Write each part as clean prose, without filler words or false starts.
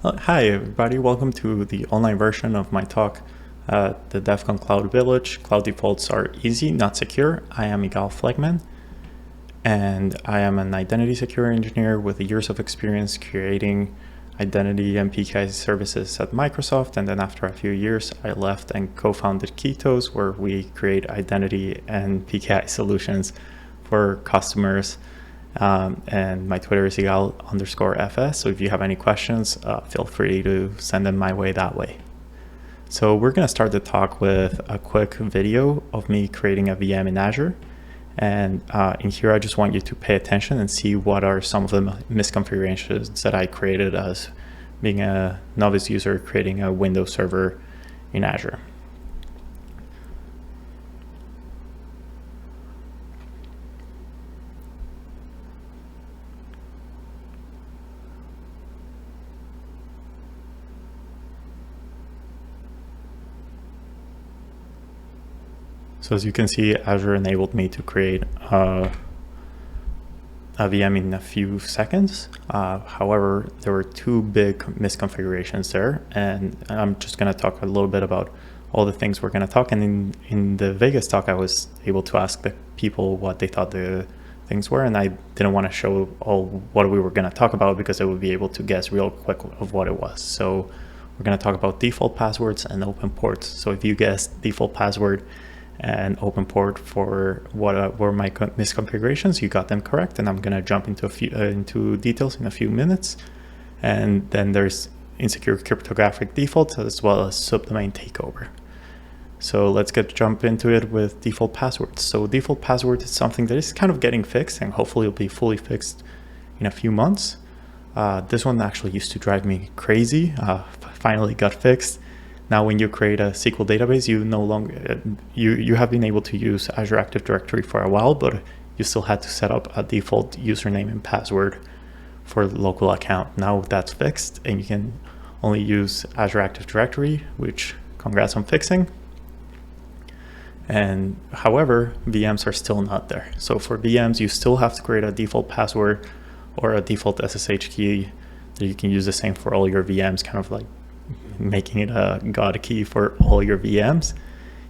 Hi everybody, welcome to the online version of my talk at the DEF CON Cloud Village. Cloud defaults are easy, not secure. I am Igal Flegman, and I am an identity security engineer with years of experience creating identity and PKI services at Microsoft. And then after a few years, I left and co-founded Ketos, where we create identity and PKI solutions for customers. And my Twitter is Igal_FS. So if you have any questions, feel free to send them my way that way. So we're going to start the talk with a quick video of me creating a VM in Azure. And in here, I just want you to pay attention and see what are some of the misconfigurations that I created as being a novice user creating a Windows server in Azure. So as you can see, Azure enabled me to create a VM in a few seconds. However, there were two big misconfigurations there, and I'm just going to talk a little bit about all the things we're going to talk. And in the Vegas talk, I was able to ask the people what they thought the things were, and I didn't want to show all what we were going to talk about because I would be able to guess real quick of what it was. So we're going to talk about default passwords and open ports. So if you guessed default password and open port for what were my misconfigurations, you got them correct, and I'm going to jump into details in a few minutes. And then there's insecure cryptographic defaults as well as subdomain takeover. So let's jump into it with default passwords. So default password is something that is kind of getting fixed, and hopefully it'll be fully fixed in a few months. This one actually used to drive me crazy. Finally got fixed. Now, when you create a SQL database, you no longer you have been able to use Azure Active Directory for a while, but you still had to set up a default username and password for the local account. Now that's fixed, and you can only use Azure Active Directory, which congrats on fixing. And however, VMs are still not there. So for VMs, you still have to create a default password or a default SSH key that you can use the same for all your VMs, kind of like making it a God key for all your VMs.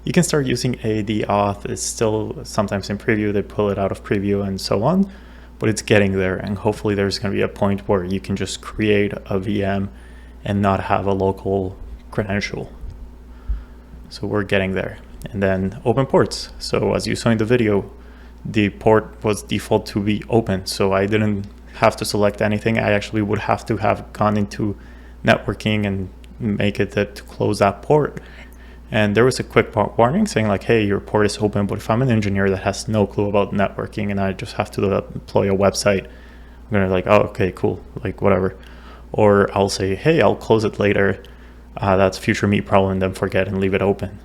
You can start using AD auth. It's still sometimes in preview, they pull it out of preview and so on, but it's getting there. And hopefully there's going to be a point where you can just create a VM and not have a local credential. So we're getting there. And then open ports. So as you saw in the video, the port was default to be open. So I didn't have to select anything. I actually would have to have gone into networking and make it to close that port. And there was a quick warning saying like, hey, your port is open. But if I'm an engineer that has no clue about networking and I just have to deploy a website, I'm gonna like, oh, okay, cool, like whatever. Or I'll say, hey, I'll close it later. That's future me problem, and then forget and leave it open.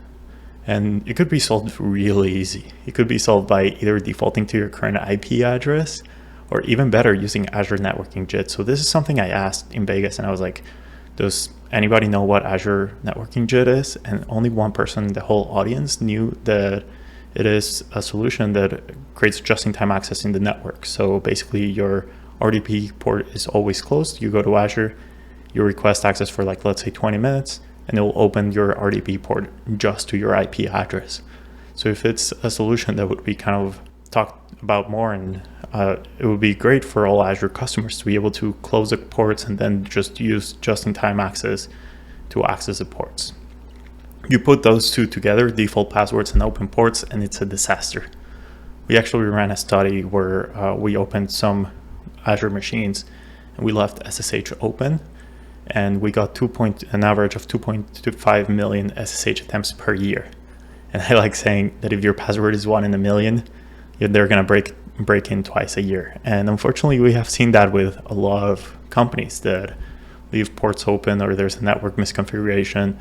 And it could be solved really easy. It could be solved by either defaulting to your current IP address, or even better, using Azure Networking JIT. So this is something I asked in Vegas, and I was like, does anybody know what Azure Networking JIT is? And only one person in the whole audience knew that it is a solution that creates just-in-time access in the network. So basically your RDP port is always closed. You go to Azure, you request access for like, let's say 20 minutes, and it will open your RDP port just to your IP address. So if it's a solution that would be kind of talked about more, and it would be great for all Azure customers to be able to close the ports and then just use just-in-time access to access the ports. You put those two together, default passwords and open ports, and it's a disaster. We actually ran a study where we opened some Azure machines and we left SSH open, and we got an average of 2.25 million SSH attempts per year. And I like saying that if your password is 1 in a million, they're going to break in twice a year. And unfortunately, we have seen that with a lot of companies that leave ports open, or there's a network misconfiguration.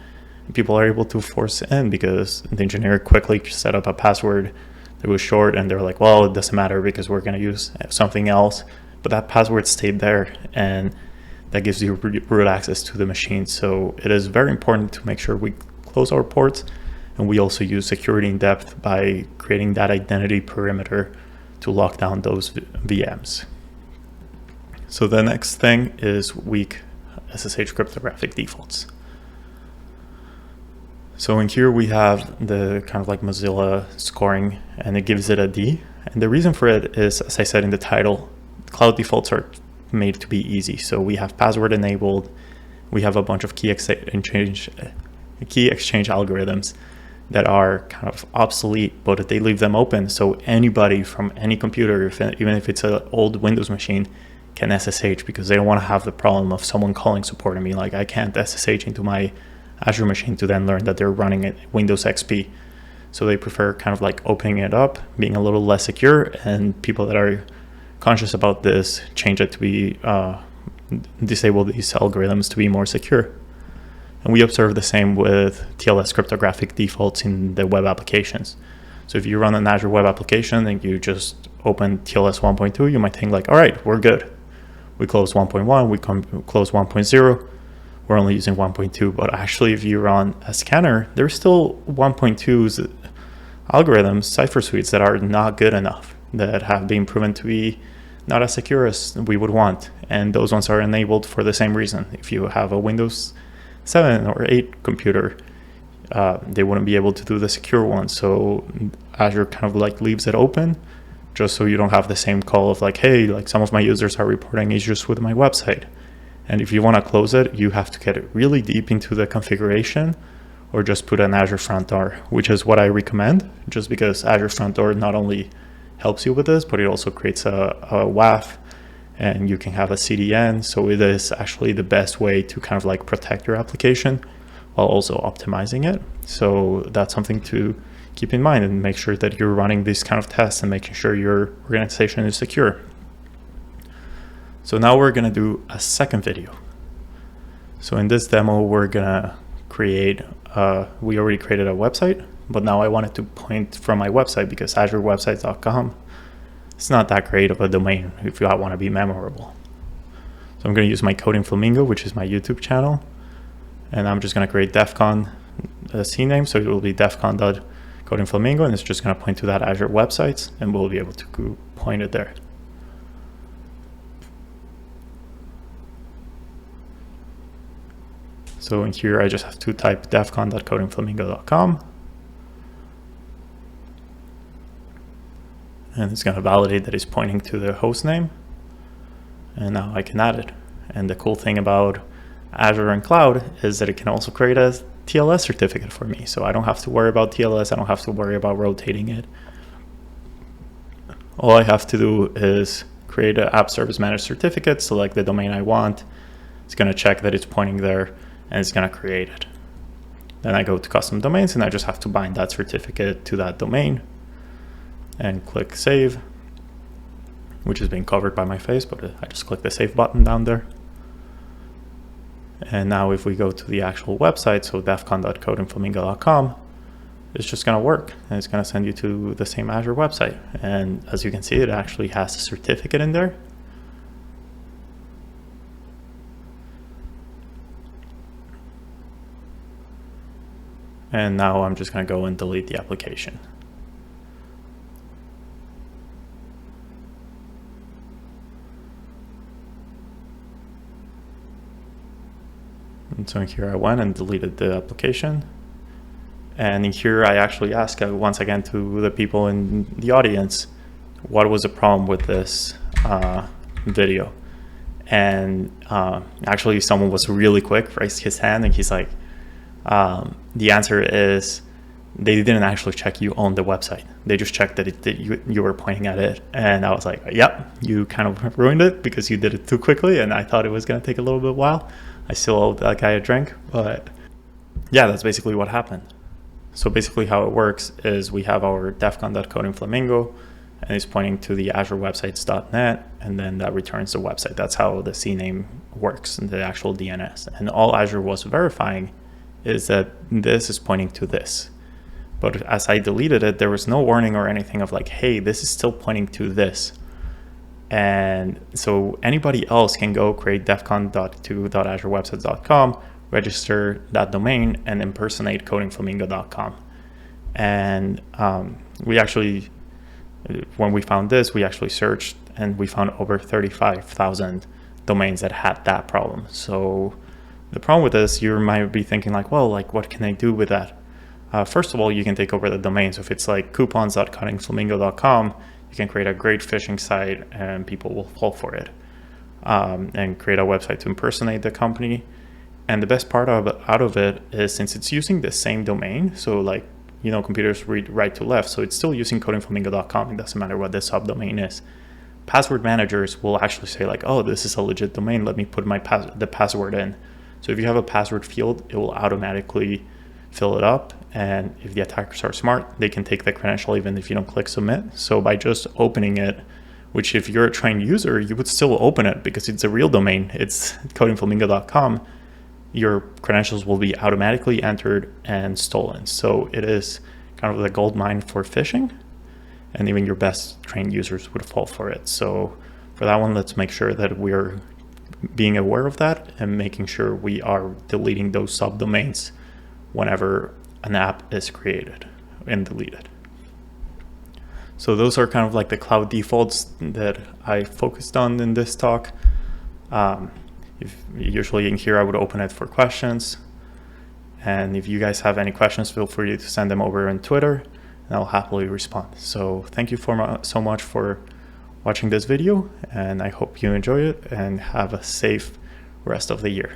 And people are able to force in because the engineer quickly set up a password that was short, and they're like, well, it doesn't matter because we're going to use something else. But that password stayed there, and that gives you root access to the machine. So it is very important to make sure we close our ports, and we also use security in depth by creating that identity perimeter to lock down those VMs. So the next thing is weak SSH cryptographic defaults. So in here we have the kind of like Mozilla scoring, and it gives it a D. And the reason for it is, as I said in the title, cloud defaults are made to be easy. So we have password enabled. We have a bunch of key exchange algorithms that are kind of obsolete, but they leave them open. So anybody from any computer, even if it's an old Windows machine, can SSH, because they don't want to have the problem of someone calling support and being like, I can't SSH into my Azure machine to then learn that they're running it Windows XP. So they prefer kind of like opening it up, being a little less secure, and people that are conscious about this change it to be disable these algorithms to be more secure. And we observe the same with TLS cryptographic defaults in the web applications. So if you run an Azure web application and you just open TLS 1.2, you might think like, all right, we're good. We close 1.1, we close 1.0. We're only using 1.2, but actually if you run a scanner, there's still 1.2's algorithms, cipher suites that are not good enough, that have been proven to be not as secure as we would want. And those ones are enabled for the same reason. If you have a Windows 7 or 8 computer, they wouldn't be able to do the secure one. So Azure kind of like leaves it open, just so you don't have the same call of like, hey, like some of my users are reporting issues with my website. And if you want to close it, you have to get it really deep into the configuration, or just put an Azure front door, which is what I recommend, just because Azure front door not only helps you with this, but it also creates a WAF, and you can have a CDN. So it is actually the best way to kind of like protect your application while also optimizing it. So that's something to keep in mind, and make sure that you're running these kind of tests and making sure your organization is secure. So now we're going to do a second video. So in this demo, we're going to create, we already created a website, but now I wanted to point from my website, because azurewebsites.com, it's not that great of a domain if you want to be memorable. So I'm going to use my Coding Flamingo, which is my YouTube channel. And I'm just going to create defcon CNAME. So it will be defcon.codingflamingo, and it's just going to point to that Azure websites, and we'll be able to point it there. So in here, I just have to type defcon.codingflamingo.com. And it's going to validate that it's pointing to the host name. And now I can add it. And the cool thing about Azure and Cloud is that it can also create a TLS certificate for me. So I don't have to worry about TLS. I don't have to worry about rotating it. All I have to do is create an app service managed certificate, select the domain I want. It's going to check that it's pointing there, and it's going to create it. Then I go to custom domains, and I just have to bind that certificate to that domain and click save, which is being covered by my face, but I just click the save button down there. And now if we go to the actual website, so defcon.codingflamingo.com, it's just going to work, and it's going to send you to the same Azure website. And as you can see, it actually has a certificate in there. And now I'm just going to go and delete the application. And so in here I went and deleted the application. And in here I actually asked once again to the people in the audience, what was the problem with this video? And actually someone was really quick, raised his hand, and he's like, the answer is they didn't actually check you on the website. They just checked that you were pointing at it. And I was like, yep, you kind of ruined it because you did it too quickly, and I thought it was going to take a little bit while. I still owe that guy a drink, but yeah, that's basically what happened. So basically how it works is we have our defcon.codingflamingo, and it's pointing to the azurewebsites.net, and then that returns the website. That's how the CNAME works in the actual DNS. And all Azure was verifying is that this is pointing to this. But as I deleted it, there was no warning or anything of like, hey, this is still pointing to this. And so anybody else can go create defcon.to.azurewebsites.com, register that domain, and impersonate codingflamingo.com. And we actually, when we found this, we actually searched, and we found over 35,000 domains that had that problem. So The problem with this, you might be thinking like, well, like what can I do with that? First of all, you can take over the domain. So if it's like coupons.cuttingflamingo.com, you can create a great phishing site and people will fall for it, and create a website to impersonate the company. And the best part out of it is, since it's using the same domain, so like, you know, computers read right to left, so it's still using codingflamingo.com. It doesn't matter what the subdomain is. Password managers will actually say like, oh, this is a legit domain, let me put the password in. So if you have a password field, it will automatically fill it up. And if the attackers are smart, they can take the credential even if you don't click submit. So by just opening it, which if you're a trained user, you would still open it because it's a real domain, it's codingflamingo.com, your credentials will be automatically entered and stolen. So it is kind of the gold mine for phishing, and even your best trained users would fall for it. So for that one, let's make sure that we're being aware of that and making sure we are deleting those subdomains whenever an app is created and deleted. So those are kind of like the cloud defaults that I focused on in this talk. Usually in here I would open it for questions, and if you guys have any questions, feel free to send them over on Twitter and I'll happily respond. So thank you so much for watching this video, and I hope you enjoy it and have a safe rest of the year.